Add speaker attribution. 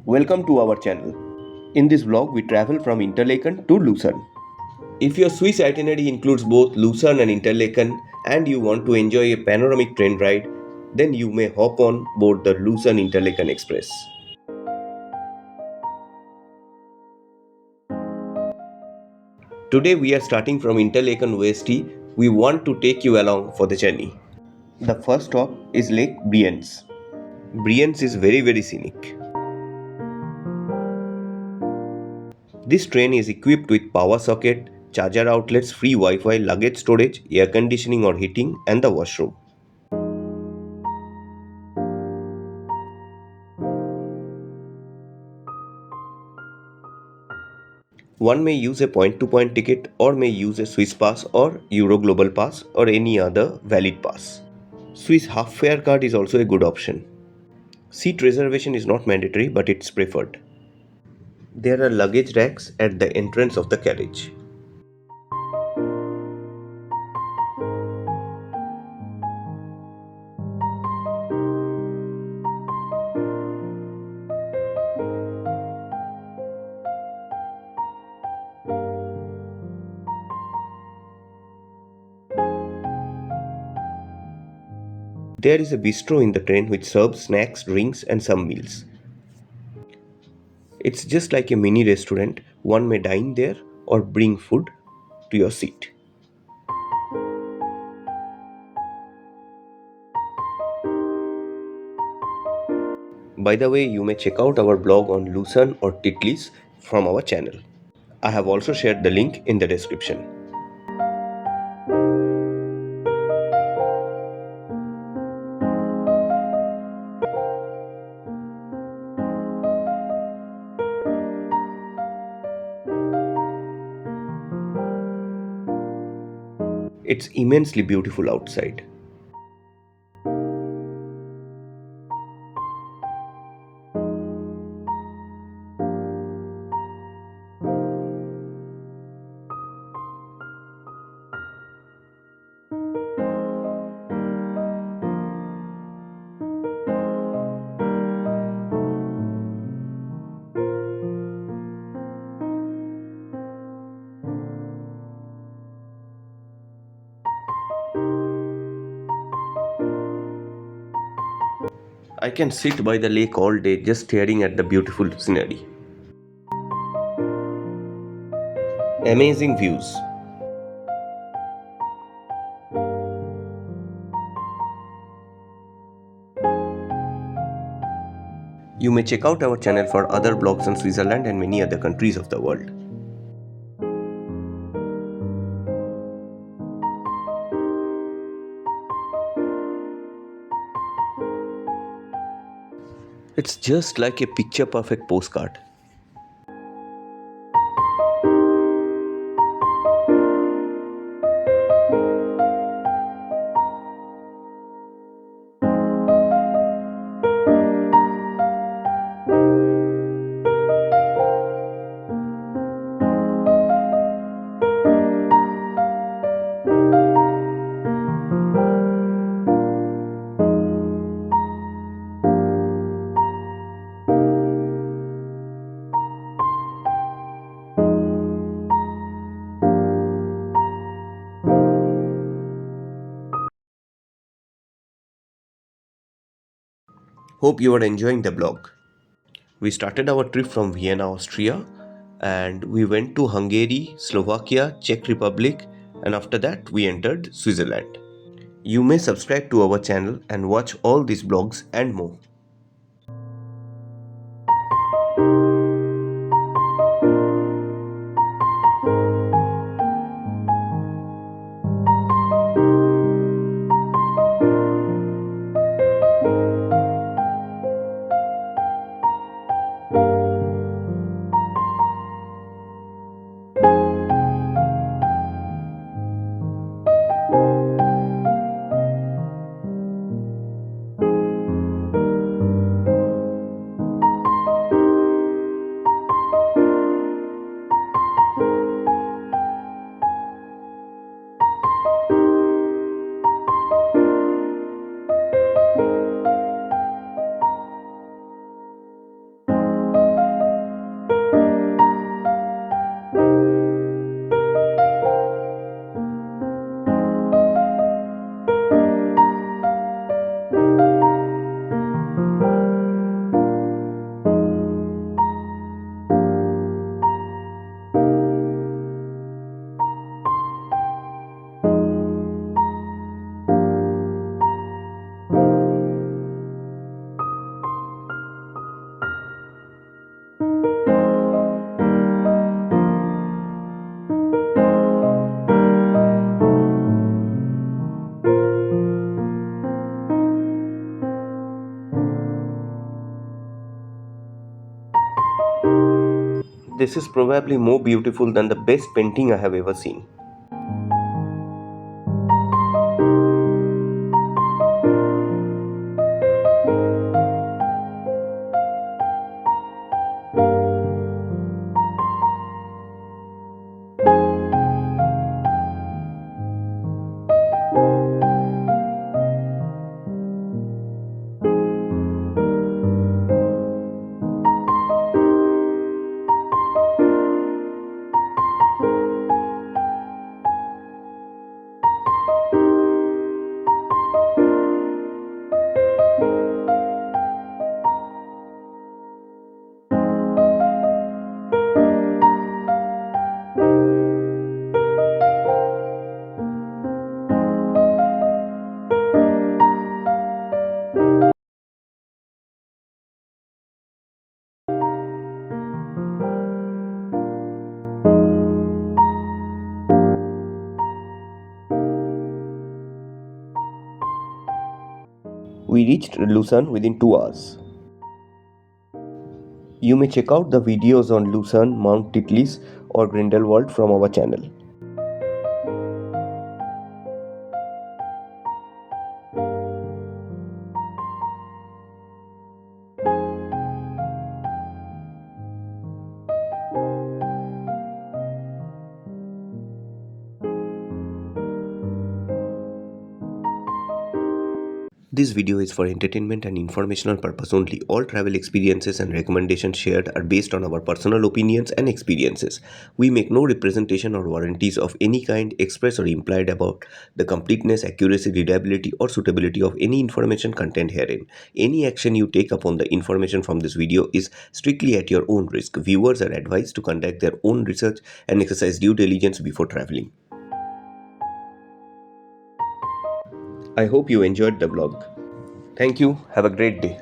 Speaker 1: Welcome to our channel. In this vlog, we travel from Interlaken to Lucerne. If your Swiss itinerary includes both Lucerne and Interlaken and you want to enjoy a panoramic train ride, then you may hop on board the Luzern-Interlaken Express. Today we are starting from Interlaken OST. We want to take you along for the journey. The first stop is Lake Brienz. Brienz is very scenic. This train is equipped with power socket, charger outlets, free Wi-Fi, luggage storage, air conditioning or heating, and the washroom. One may use a point-to-point ticket or may use a Swiss pass or Euro Global Pass or any other valid pass. Swiss half fare card is also a good option. Seat reservation is not mandatory, but it's preferred. There are luggage racks at the entrance of the carriage. There is a bistro in the train which serves snacks, drinks, and some meals. It's just like a mini restaurant. One may dine there or bring food to your seat. By the way, you may check out our blog on Lucerne or Titlis from our channel. I have also shared the link in the description. It's immensely beautiful outside. I can sit by the lake all day just staring at the beautiful scenery. Amazing views. You may check out our channel for other blogs on Switzerland and many other countries of the world. It's just like a picture perfect postcard. Hope you are enjoying the blog. We started our trip from Vienna, Austria, and we went to Hungary, Slovakia, Czech Republic, and after that we entered Switzerland. You may subscribe to our channel and watch all these blogs and more. This is probably more beautiful than the best painting I have ever seen. We reached Lucerne within 2 hours. You may check out the videos on Lucerne, Mount Titlis or Grindelwald from our channel. This video is for entertainment and informational purpose only. All travel experiences and recommendations shared are based on our personal opinions and experiences. We make no representation or warranties of any kind express or implied about the completeness, accuracy, reliability or suitability of any information contained herein. Any action you take upon the information from this video is strictly at your own risk. Viewers are advised to conduct their own research and exercise due diligence before traveling. I hope you enjoyed the vlog. Thank you. Have a great day.